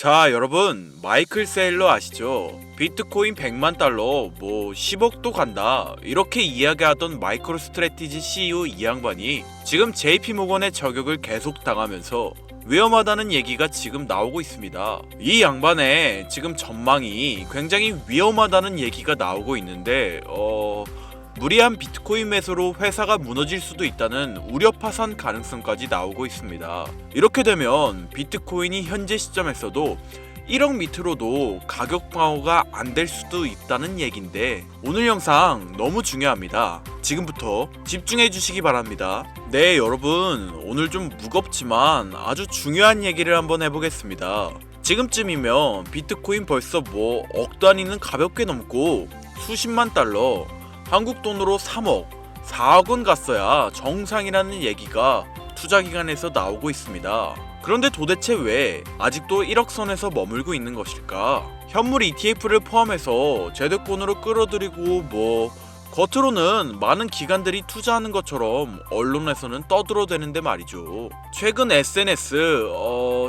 자, 여러분, 마이클 세일러 아시죠? 비트코인 100만 달러, 10억도 간다, 이렇게 이야기하던 마이크로 스트래티지 CEO 이 양반이 지금 JP 모건의 저격을 계속 당하면서 위험하다는 얘기가 지금 나오고 있습니다. 이 양반의 지금 전망이 굉장히 위험하다는 얘기가 나오고 있는데, 무리한 비트코인 매수로 회사가 무너질 수도 있다는 우려 파산 가능성까지 나오고 있습니다. 이렇게 되면 비트코인이 현재 시점에서도 1억 밑으로도 가격 방어가 안 될 수도 있다는 얘긴데, 오늘 영상 너무 중요합니다. 지금부터 집중해 주시기 바랍니다. 네, 여러분, 오늘 좀 무겁지만 아주 중요한 얘기를 한번 해보겠습니다. 지금쯤이면 비트코인 벌써 억 단위는 가볍게 넘고 수십만 달러, 한국 돈으로 3억, 4억 원 갔어야 정상이라는 얘기가 투자기관에서 나오고 있습니다. 그런데 도대체 왜 아직도 1억 선에서 머물고 있는 것일까? 현물 ETF를 포함해서 제도권으로 끌어들이고 겉으로는 많은 기관들이 투자하는 것처럼 언론에서는 떠들어대는데 말이죠. 최근 SNS,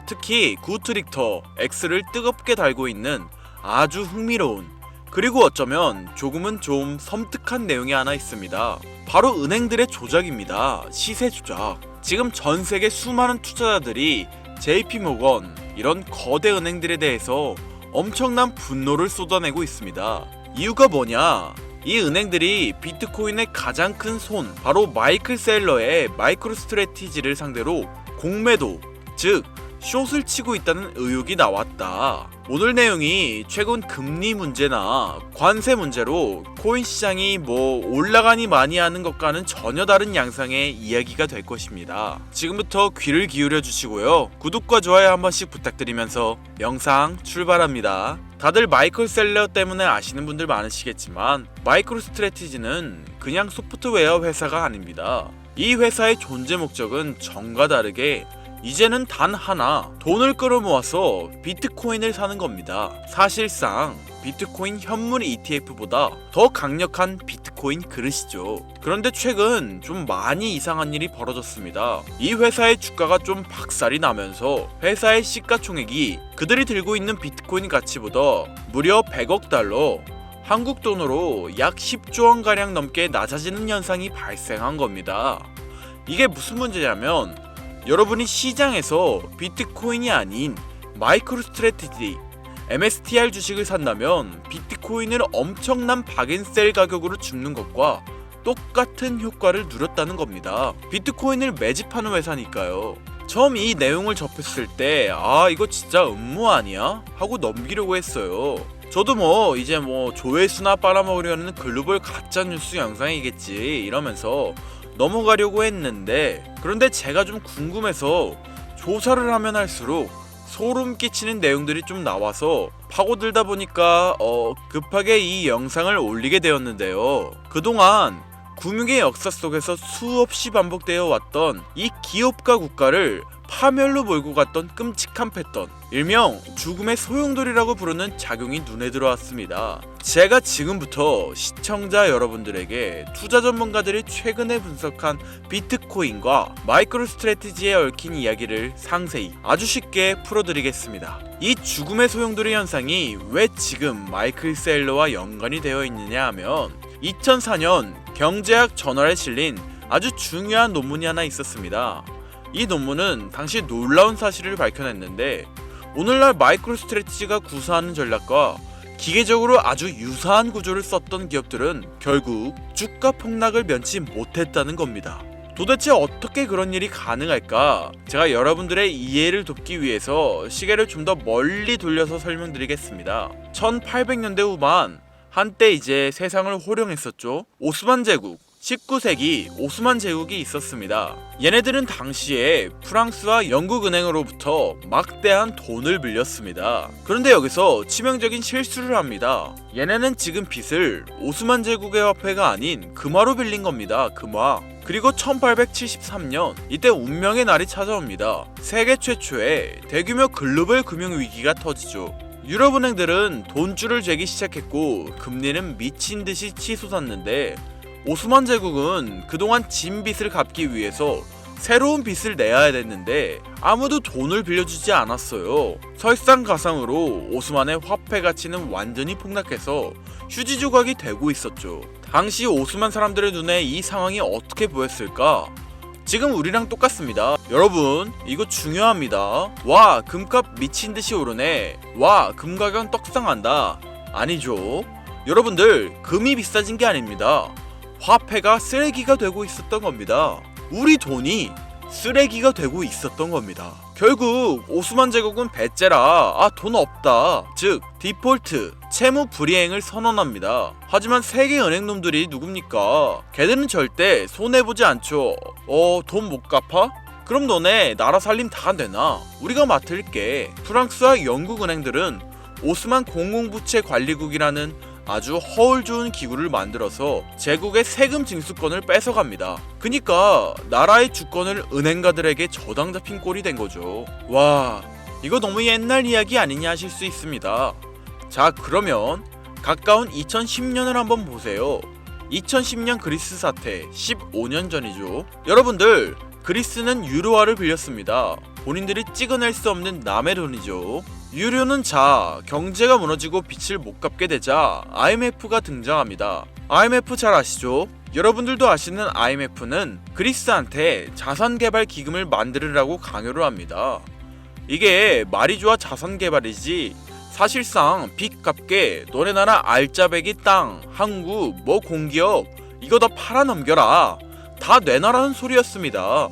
특히 구트릭터 X를 뜨겁게 달고 있는 아주 흥미로운, 그리고 어쩌면 조금은 좀 섬뜩한 내용이 하나 있습니다. 바로 은행들의 조작입니다. 시세 조작. 지금 전 세계 수많은 투자자들이 JP 모건, 이런 거대 은행들에 대해서 엄청난 분노를 쏟아내고 있습니다. 이유가 뭐냐? 이 은행들이 비트코인의 가장 큰 손, 바로 마이클 셀러의 마이크로 스트래티지를 상대로 공매도, 즉 숏을 치고 있다는 의혹이 나왔다. 오늘 내용이 최근 금리 문제나 관세 문제로 코인 시장이 올라가니 많이 하는 것과는 전혀 다른 양상의 이야기가 될 것입니다. 지금부터 귀를 기울여 주시고요. 구독과 좋아요 한 번씩 부탁드리면서 영상 출발합니다. 다들 마이클 셀러 때문에 아시는 분들 많으시겠지만, 마이크로 스트래티지는 그냥 소프트웨어 회사가 아닙니다. 이 회사의 존재 목적은 전과 다르게 이제는 단 하나, 돈을 끌어모아서 비트코인을 사는 겁니다. 사실상 비트코인 현물 ETF보다 더 강력한 비트코인 그릇이죠. 그런데 최근 좀 많이 이상한 일이 벌어졌습니다. 이 회사의 주가가 좀 박살이 나면서 회사의 시가총액이 그들이 들고 있는 비트코인 가치보다 무려 100억 달러, 한국 돈으로 약 10조 원가량 넘게 낮아지는 현상이 발생한 겁니다. 이게 무슨 문제냐면, 여러분이 시장에서 비트코인이 아닌 마이크로 스트래티지 MSTR 주식을 산다면 비트코인을 엄청난 박앤셀 가격으로 줍는 것과 똑같은 효과를 누렸다는 겁니다. 비트코인을 매집하는 회사니까요. 처음 이 내용을 접했을 때 이거 진짜 음모 아니야? 하고 넘기려고 했어요. 저도 이제 조회수나 빨아먹으려는 글로벌 가짜뉴스 영상이겠지 이러면서 넘어가려고 했는데, 그런데 제가 좀 궁금해서 조사를 하면 할수록 소름 끼치는 내용들이 좀 나와서 파고들다 보니까 급하게 이 영상을 올리게 되었는데요. 그동안 금융의 역사 속에서 수없이 반복되어 왔던 이 기업과 국가를 파멸로 몰고 갔던 끔찍한 패턴, 일명 죽음의 소용돌이라고 부르는 작용이 눈에 들어왔습니다. 제가 지금부터 시청자 여러분들에게 투자 전문가들이 최근에 분석한 비트코인과 마이크로 스트래티지에 얽힌 이야기를 상세히 아주 쉽게 풀어드리겠습니다. 이 죽음의 소용돌이 현상이 왜 지금 마이클 셀러와 연관이 되어 있느냐 하면, 2004년 경제학 저널에 실린 아주 중요한 논문이 하나 있었습니다. 이 논문은 당시 놀라운 사실을 밝혀냈는데, 오늘날 마이크로 스트래티지가 구사하는 전략과 기계적으로 아주 유사한 구조를 썼던 기업들은 결국 주가 폭락을 면치 못했다는 겁니다. 도대체 어떻게 그런 일이 가능할까? 제가 여러분들의 이해를 돕기 위해서 시계를 좀 더 멀리 돌려서 설명드리겠습니다. 1800년대 후반, 한때 이제 세상을 호령했었죠. 오스만 제국, 19세기 오스만 제국이 있었습니다. 얘네들은 당시에 프랑스와 영국 은행으로부터 막대한 돈을 빌렸습니다. 그런데 여기서 치명적인 실수를 합니다. 얘네는 지금 빚을 오스만 제국의 화폐가 아닌 금화로 빌린 겁니다. 금화. 그리고 1873년, 이때 운명의 날이 찾아옵니다. 세계 최초의 대규모 글로벌 금융위기가 터지죠. 유럽은행들은 돈줄을 재기 시작했고 금리는 미친듯이 치솟았는데, 오스만 제국은 그동안 진 빚을 갚기 위해서 새로운 빚을 내야 됐는데 아무도 돈을 빌려주지 않았어요. 설상가상으로 오스만의 화폐 가치는 완전히 폭락해서 휴지 조각이 되고 있었죠. 당시 오스만 사람들의 눈에 이 상황이 어떻게 보였을까? 지금 우리랑 똑같습니다. 여러분, 이거 중요합니다. 와, 금값 미친듯이 오르네. 와, 금 가격 떡상한다. 아니죠. 여러분들, 금이 비싸진 게 아닙니다. 화폐가 쓰레기가 되고 있었던 겁니다. 우리 돈이 쓰레기가 되고 있었던 겁니다. 결국 오스만 제국은 배째라 돈 없다, 즉 디폴트, 채무 불이행을 선언합니다. 하지만 세계 은행놈들이 누굽니까? 걔들은 절대 손해보지 않죠. 돈 못 갚아? 그럼 너네 나라 살림 다 내놔. 우리가 맡을게. 프랑스와 영국 은행들은 오스만 공공부채 관리국이라는 아주 허울 좋은 기구를 만들어서 제국의 세금 징수권을 뺏어갑니다. 그니까 나라의 주권을 은행가들에게 저당 잡힌 꼴이 된 거죠. 와, 이거 너무 옛날 이야기 아니냐 하실 수 있습니다. 자, 그러면 가까운 2010년을 한번 보세요. 2010년 그리스 사태, 15년 전이죠. 여러분들, 그리스는 유로화를 빌렸습니다. 본인들이 찍어낼 수 없는 남의 돈이죠. 유료는 경제가 무너지고 빚을 못 갚게 되자 IMF가 등장합니다. IMF 잘 아시죠? 여러분들도 아시는 IMF는 그리스한테 자산개발 기금을 만들으라고 강요를 합니다. 이게 말이 좋아 자산개발이지 사실상 빚 갚게 너네 나라 알짜배기 땅, 항구, 공기업 이거 다 팔아넘겨라. 다 내놔라는 소리였습니다.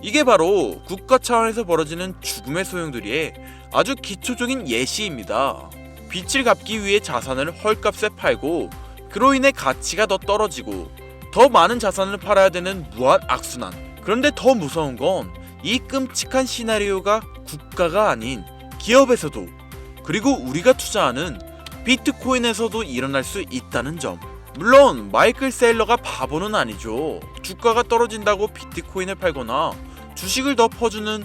이게 바로 국가 차원에서 벌어지는 죽음의 소용돌이의 아주 기초적인 예시입니다. 빚을 갚기 위해 자산을 헐값에 팔고 그로 인해 가치가 더 떨어지고 더 많은 자산을 팔아야 되는 무한 악순환. 그런데 더 무서운 건 이 끔찍한 시나리오가 국가가 아닌 기업에서도 그리고 우리가 투자하는 비트코인에서도 일어날 수 있다는 점. 물론 마이클 세일러가 바보는 아니죠. 주가가 떨어진다고 비트코인을 팔거나 주식을 더 퍼주는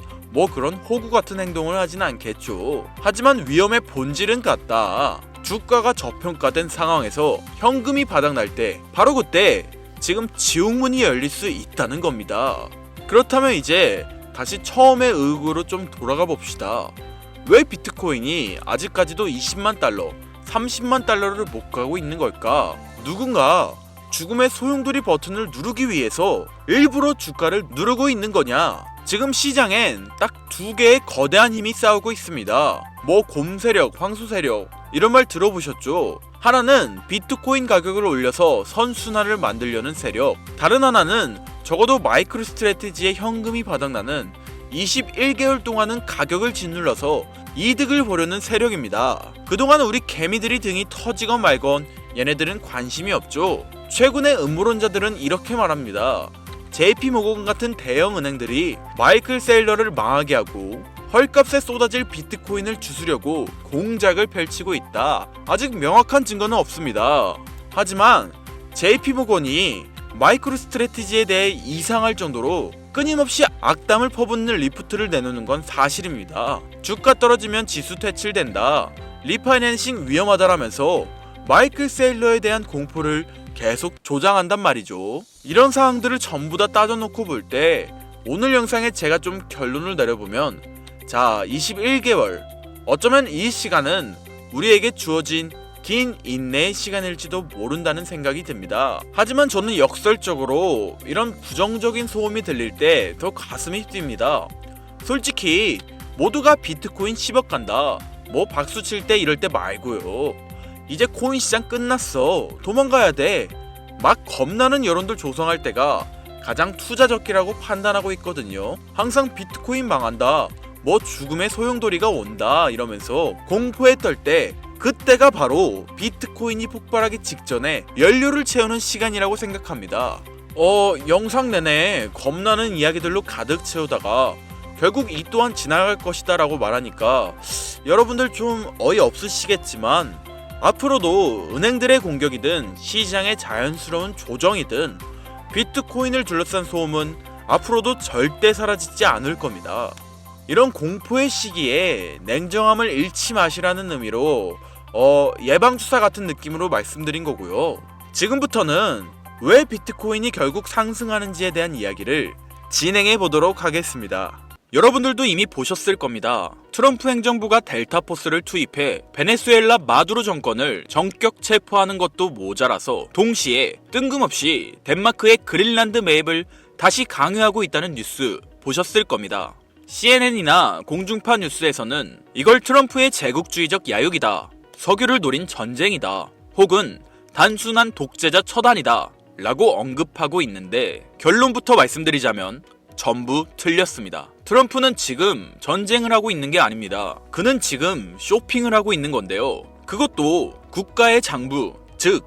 그런 호구 같은 행동을 하진 않겠죠. 하지만 위험의 본질은 같다. 주가가 저평가된 상황에서 현금이 바닥날 때 바로 그때 지금 지옥문이 열릴 수 있다는 겁니다. 그렇다면 이제 다시 처음의 의혹으로 좀 돌아가 봅시다. 왜 비트코인이 아직까지도 20만 달러, 30만 달러를 못 가고 있는 걸까? 누군가 죽음의 소용돌이 버튼을 누르기 위해서 일부러 주가를 누르고 있는 거냐? 지금 시장엔 딱 두 개의 거대한 힘이 싸우고 있습니다. 곰 세력, 황소 세력 이런 말 들어보셨죠? 하나는 비트코인 가격을 올려서 선순환을 만들려는 세력, 다른 하나는 적어도 마이크로 스트래티지의 현금이 바닥나는 21개월 동안은 가격을 짓눌러서 이득을 보려는 세력입니다. 그동안 우리 개미들이 등이 터지건 말건 얘네들은 관심이 없죠. 최근의 음모론자들은 이렇게 말합니다. JP모건 같은 대형 은행들이 마이클 세일러를 망하게 하고 헐값에 쏟아질 비트코인을 주스려고 공작을 펼치고 있다. 아직 명확한 증거는 없습니다. 하지만 JP모건이 마이크로 스트래티지에 대해 이상할 정도로 끊임없이 악담을 퍼붓는 리포트를 내놓는 건 사실입니다. 주가 떨어지면 지수 퇴출된다, 리파이낸싱 위험하다라면서 마이클 세일러에 대한 공포를 계속 조장한단 말이죠. 이런 사항들을 전부 다 따져놓고 볼 때 오늘 영상에 제가 좀 결론을 내려보면 21개월, 어쩌면 이 시간은 우리에게 주어진 긴 인내의 시간일지도 모른다는 생각이 듭니다. 하지만 저는 역설적으로 이런 부정적인 소음이 들릴 때 더 가슴이 뛰입니다. 솔직히 모두가 비트코인 10억 간다, 박수 칠 때 이럴 때 말고요. 이제 코인 시장 끝났어, 도망가야 돼, 막 겁나는 여론들 조성할 때가 가장 투자적기라고 판단하고 있거든요. 항상 비트코인 망한다, 죽음의 소용돌이가 온다 이러면서 공포에 떨 때 그때가 바로 비트코인이 폭발하기 직전에 연료를 채우는 시간이라고 생각합니다. 영상 내내 겁나는 이야기들로 가득 채우다가 결국 이 또한 지나갈 것이다 라고 말하니까 여러분들 좀 어이없으시겠지만 앞으로도 은행들의 공격이든 시장의 자연스러운 조정이든 비트코인을 둘러싼 소음은 앞으로도 절대 사라지지 않을 겁니다. 이런 공포의 시기에 냉정함을 잃지 마시라는 의미로 예방주사 같은 느낌으로 말씀드린 거고요. 지금부터는 왜 비트코인이 결국 상승하는지에 대한 이야기를 진행해 보도록 하겠습니다. 여러분들도 이미 보셨을 겁니다. 트럼프 행정부가 델타포스를 투입해 베네수엘라 마두로 정권을 전격 체포하는 것도 모자라서 동시에 뜬금없이 덴마크의 그린란드 매입을 다시 강요하고 있다는 뉴스 보셨을 겁니다. CNN이나 공중파 뉴스에서는 이걸 트럼프의 제국주의적 야욕이다, 석유를 노린 전쟁이다, 혹은 단순한 독재자 처단이다 라고 언급하고 있는데, 결론부터 말씀드리자면 전부 틀렸습니다. 트럼프는 지금 전쟁을 하고 있는 게 아닙니다. 그는 지금 쇼핑을 하고 있는 건데요. 그것도 국가의 장부, 즉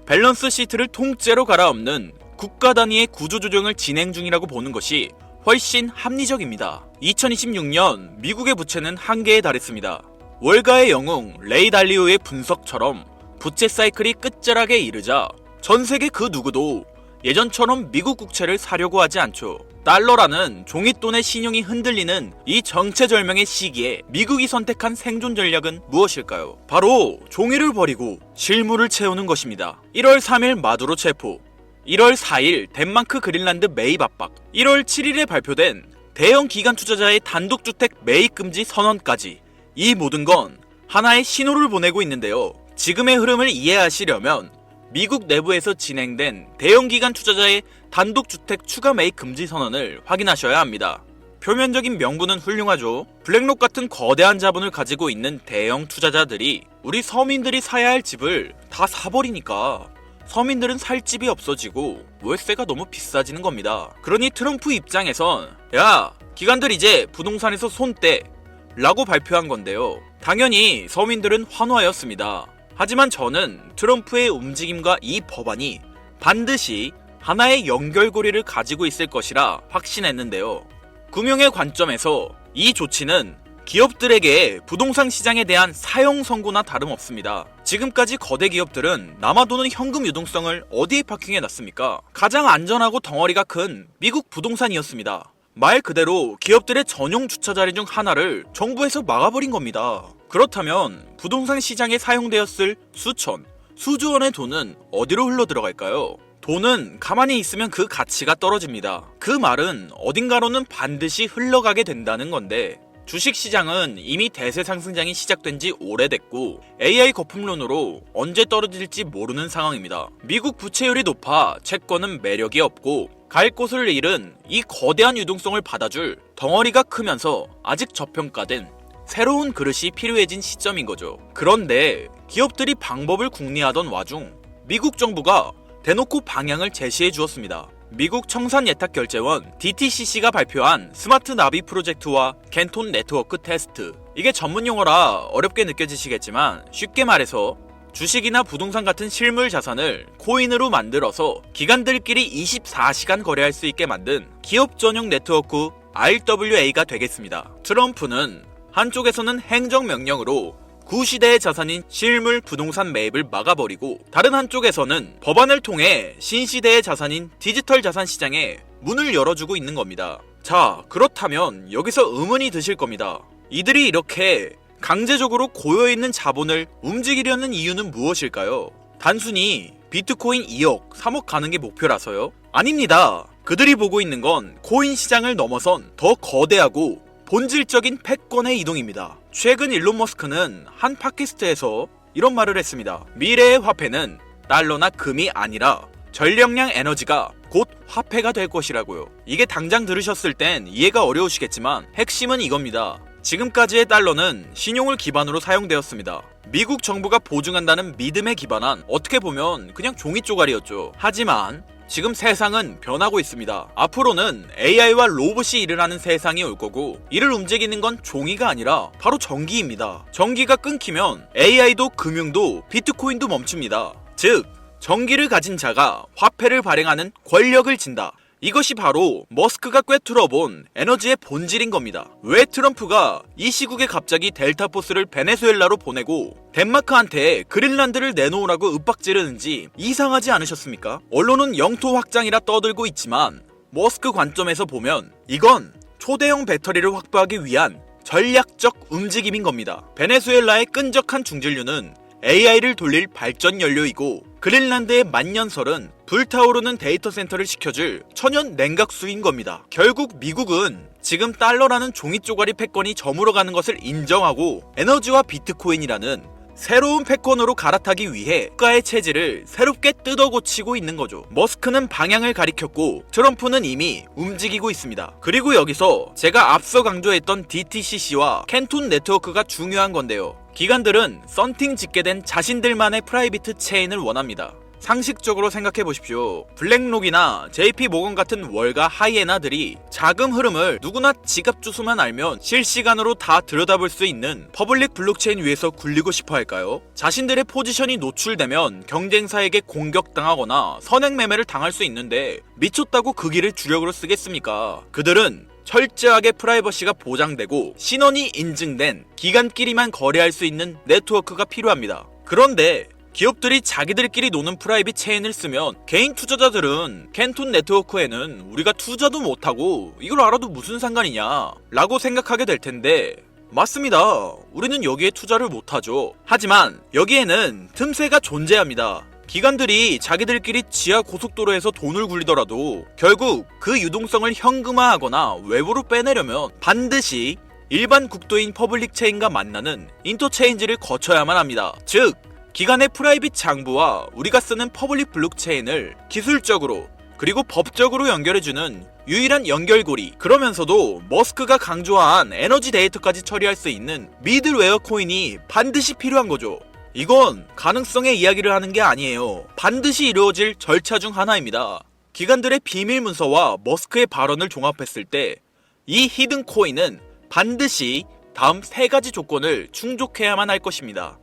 밸런스 시트를 통째로 갈아엎는 국가 단위의 구조조정을 진행 중이라고 보는 것이 훨씬 합리적입니다. 2026년 미국의 부채는 한계에 달했습니다. 월가의 영웅 레이 달리오의 분석처럼 부채 사이클이 끝자락에 이르자 전 세계 그 누구도 예전처럼 미국 국채를 사려고 하지 않죠. 달러라는 종잇돈의 신용이 흔들리는 이 정체절명의 시기에 미국이 선택한 생존 전략은 무엇일까요? 바로 종이를 버리고 실물을 채우는 것입니다. 1월 3일 마두로 체포, 1월 4일 덴마크 그린란드 매입 압박, 1월 7일에 발표된 대형 기관 투자자의 단독주택 매입 금지 선언까지, 이 모든 건 하나의 신호를 보내고 있는데요. 지금의 흐름을 이해하시려면 미국 내부에서 진행된 대형 기관 투자자의 단독주택 추가 매입 금지 선언을 확인하셔야 합니다. 표면적인 명분은 훌륭하죠. 블랙록 같은 거대한 자본을 가지고 있는 대형 투자자들이 우리 서민들이 사야 할 집을 다 사버리니까 서민들은 살 집이 없어지고 월세가 너무 비싸지는 겁니다. 그러니 트럼프 입장에선 야, 기관들 이제 부동산에서 손 떼 라고 발표한 건데요. 당연히 서민들은 환호하였습니다. 하지만 저는 트럼프의 움직임과 이 법안이 반드시 하나의 연결고리를 가지고 있을 것이라 확신했는데요. 금융의 관점에서 이 조치는 기업들에게 부동산 시장에 대한 사형 선고나 다름없습니다. 지금까지 거대 기업들은 남아도는 현금 유동성을 어디에 파킹해놨습니까? 가장 안전하고 덩어리가 큰 미국 부동산이었습니다. 말 그대로 기업들의 전용 주차 자리 중 하나를 정부에서 막아버린 겁니다. 그렇다면 부동산 시장에 사용되었을 수천, 수조 원의 돈은 어디로 흘러 들어갈까요? 돈은 가만히 있으면 그 가치가 떨어집니다. 그 말은 어딘가로는 반드시 흘러가게 된다는 건데, 주식시장은 이미 대세 상승장이 시작된 지 오래됐고 AI 거품론으로 언제 떨어질지 모르는 상황입니다. 미국 부채율이 높아 채권은 매력이 없고 갈 곳을 잃은 이 거대한 유동성을 받아줄 덩어리가 크면서 아직 저평가된 새로운 그릇이 필요해진 시점인 거죠. 그런데 기업들이 방법을 궁리하던 와중 미국 정부가 대놓고 방향을 제시해 주었습니다. 미국 청산예탁결제원 DTCC가 발표한 스마트 나비 프로젝트와 겐톤 네트워크 테스트, 이게 전문 용어라 어렵게 느껴지시겠지만 쉽게 말해서 주식이나 부동산 같은 실물 자산을 코인으로 만들어서 기관들끼리 24시간 거래할 수 있게 만든 기업 전용 네트워크 RWA가 되겠습니다. 트럼프는 한쪽에서는 행정명령으로 구시대의 자산인 실물 부동산 매입을 막아버리고 다른 한쪽에서는 법안을 통해 신시대의 자산인 디지털 자산 시장에 문을 열어주고 있는 겁니다. 자, 그렇다면 여기서 의문이 드실 겁니다. 이들이 이렇게 강제적으로 고여있는 자본을 움직이려는 이유는 무엇일까요? 단순히 비트코인 2억, 3억 가는 게 목표라서요? 아닙니다. 그들이 보고 있는 건 코인 시장을 넘어선 더 거대하고 본질적인 패권의 이동입니다. 최근 일론 머스크는 한 팟캐스트에서 이런 말을 했습니다. 미래의 화폐는 달러나 금이 아니라 전력량 에너지가 곧 화폐가 될 것이라고요. 이게 당장 들으셨을 땐 이해가 어려우시겠지만 핵심은 이겁니다. 지금까지의 달러는 신용을 기반으로 사용되었습니다. 미국 정부가 보증한다는 믿음에 기반한 어떻게 보면 그냥 종이 쪼가리였죠. 하지만 지금 세상은 변하고 있습니다. 앞으로는 AI와 로봇이 일을 하는 세상이 올 거고 이를 움직이는 건 종이가 아니라 바로 전기입니다. 전기가 끊기면 AI도 금융도 비트코인도 멈춥니다. 즉, 전기를 가진 자가 화폐를 발행하는 권력을 진다. 이것이 바로 머스크가 꿰뚫어본 에너지의 본질인 겁니다. 왜 트럼프가 이 시국에 갑자기 델타포스를 베네수엘라로 보내고 덴마크한테 그린란드를 내놓으라고 윽박지르는지 이상하지 않으셨습니까? 언론은 영토 확장이라 떠들고 있지만 머스크 관점에서 보면 이건 초대형 배터리를 확보하기 위한 전략적 움직임인 겁니다. 베네수엘라의 끈적한 중진류는 AI를 돌릴 발전 연료이고 그린란드의 만년설은 불타오르는 데이터 센터를 지켜줄 천연 냉각수인 겁니다. 결국 미국은 지금 달러라는 종이 쪼가리 패권이 저물어가는 것을 인정하고 에너지와 비트코인이라는 새로운 패권으로 갈아타기 위해 국가의 체질을 새롭게 뜯어고치고 있는 거죠. 머스크는 방향을 가리켰고 트럼프는 이미 움직이고 있습니다. 그리고 여기서 제가 앞서 강조했던 DTCC와 캔톤 네트워크가 중요한 건데요. 기관들은 썬팅 짓게 된 자신들만의 프라이빗 체인을 원합니다. 상식적으로 생각해 보십시오. 블랙록이나 JP 모건 같은 월가 하이에나들이 자금 흐름을 누구나 지갑 주소만 알면 실시간으로 다 들여다볼 수 있는 퍼블릭 블록체인 위에서 굴리고 싶어 할까요? 자신들의 포지션이 노출되면 경쟁사에게 공격당하거나 선행매매를 당할 수 있는데 미쳤다고 그 길을 주력으로 쓰겠습니까? 그들은 철저하게 프라이버시가 보장되고 신원이 인증된 기관끼리만 거래할 수 있는 네트워크가 필요합니다. 그런데 기업들이 자기들끼리 노는 프라이빗 체인을 쓰면 개인 투자자들은 캔톤 네트워크에는 우리가 투자도 못하고 이걸 알아도 무슨 상관이냐 라고 생각하게 될 텐데 맞습니다. 우리는 여기에 투자를 못하죠. 하지만 여기에는 틈새가 존재합니다. 기관들이 자기들끼리 지하 고속도로에서 돈을 굴리더라도 결국 그 유동성을 현금화하거나 외부로 빼내려면 반드시 일반 국도인 퍼블릭 체인과 만나는 인터체인지를 거쳐야만 합니다. 즉 기관의 프라이빗 장부와 우리가 쓰는 퍼블릭 블록체인을 기술적으로 그리고 법적으로 연결해주는 유일한 연결고리, 그러면서도 머스크가 강조한 에너지 데이터까지 처리할 수 있는 미들웨어 코인이 반드시 필요한 거죠. 이건 가능성의 이야기를 하는 게 아니에요. 반드시 이루어질 절차 중 하나입니다. 기관들의 비밀 문서와 머스크의 발언을 종합했을 때 이 히든 코인은 반드시 다음 3가지 조건을 충족해야만 할 것입니다.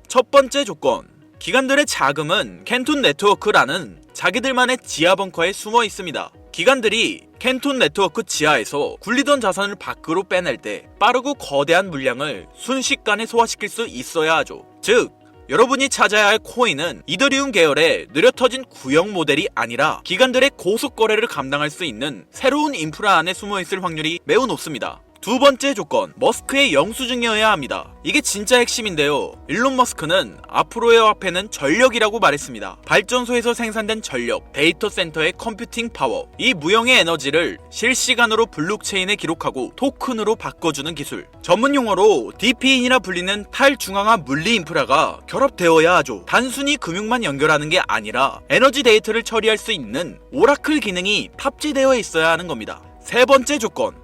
첫 번째 조건, 기관들의 자금은 캔톤 네트워크라는 자기들만의 지하 벙커에 숨어 있습니다. 기관들이 캔톤 네트워크 지하에서 굴리던 자산을 밖으로 빼낼 때 빠르고 거대한 물량을 순식간에 소화시킬 수 있어야 하죠. 즉, 여러분이 찾아야 할 코인은 이더리움 계열의 느려터진 구형 모델이 아니라 기관들의 고속 거래를 감당할 수 있는 새로운 인프라 안에 숨어 있을 확률이 매우 높습니다. 두 번째 조건, 머스크의 영수증이어야 합니다. 이게 진짜 핵심인데요. 일론 머스크는 앞으로의 화폐는 전력이라고 말했습니다. 발전소에서 생산된 전력, 데이터 센터의 컴퓨팅 파워, 이 무형의 에너지를 실시간으로 블록체인에 기록하고 토큰으로 바꿔주는 기술. 전문 용어로 DP인이라 불리는 탈중앙화 물리 인프라가 결합되어야 하죠. 단순히 금융만 연결하는 게 아니라 에너지 데이터를 처리할 수 있는 오라클 기능이 탑재되어 있어야 하는 겁니다. 세 번째 조건,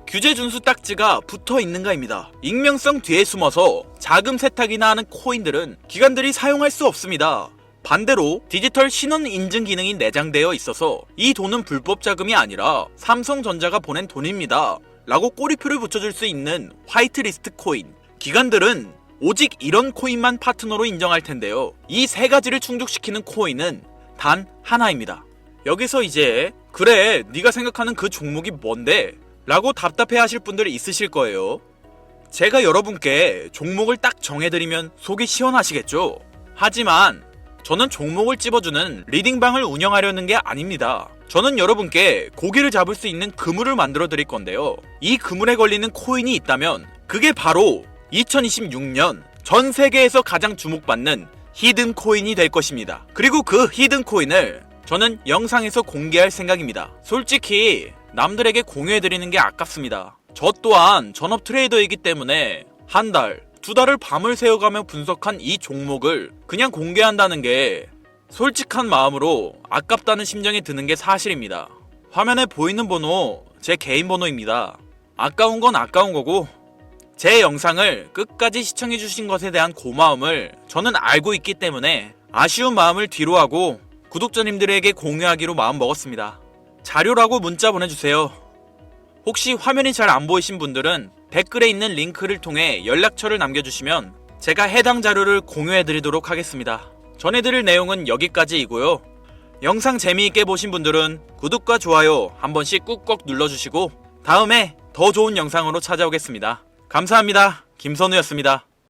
규제 준수 딱지가 붙어 있는가입니다. 익명성 뒤에 숨어서 자금 세탁이나 하는 코인들은 기관들이 사용할 수 없습니다. 반대로 디지털 신원 인증 기능이 내장되어 있어서 이 돈은 불법 자금이 아니라 삼성전자가 보낸 돈입니다 라고 꼬리표를 붙여줄 수 있는 화이트리스트 코인. 기관들은 오직 이런 코인만 파트너로 인정할 텐데요. 이 3가지를 충족시키는 코인은 단 하나입니다. 여기서 이제 그래 네가 생각하는 그 종목이 뭔데? 라고 답답해 하실 분들이 있으실 거예요. 제가 여러분께 종목을 딱 정해드리면 속이 시원하시겠죠? 하지만 저는 종목을 찝어주는 리딩방을 운영하려는 게 아닙니다. 저는 여러분께 고기를 잡을 수 있는 그물을 만들어 드릴 건데요. 이 그물에 걸리는 코인이 있다면 그게 바로 2026년 전 세계에서 가장 주목받는 히든 코인이 될 것입니다. 그리고 그 히든 코인을 저는 영상에서 공개할 생각입니다. 솔직히 남들에게 공유해드리는 게 아깝습니다. 저 또한 전업 트레이더이기 때문에 한 달, 2달을 밤을 새워가며 분석한 이 종목을 그냥 공개한다는 게 솔직한 마음으로 아깝다는 심정이 드는 게 사실입니다. 화면에 보이는 번호 제 개인 번호입니다. 아까운 건 아까운 거고 제 영상을 끝까지 시청해주신 것에 대한 고마움을 저는 알고 있기 때문에 아쉬운 마음을 뒤로하고 구독자님들에게 공유하기로 마음먹었습니다. 자료라고 문자 보내주세요. 혹시 화면이 잘 안 보이신 분들은 댓글에 있는 링크를 통해 연락처를 남겨주시면 제가 해당 자료를 공유해드리도록 하겠습니다. 전해드릴 내용은 여기까지이고요. 영상 재미있게 보신 분들은 구독과 좋아요 한 번씩 꾹꾹 눌러주시고 다음에 더 좋은 영상으로 찾아오겠습니다. 감사합니다. 김선우였습니다.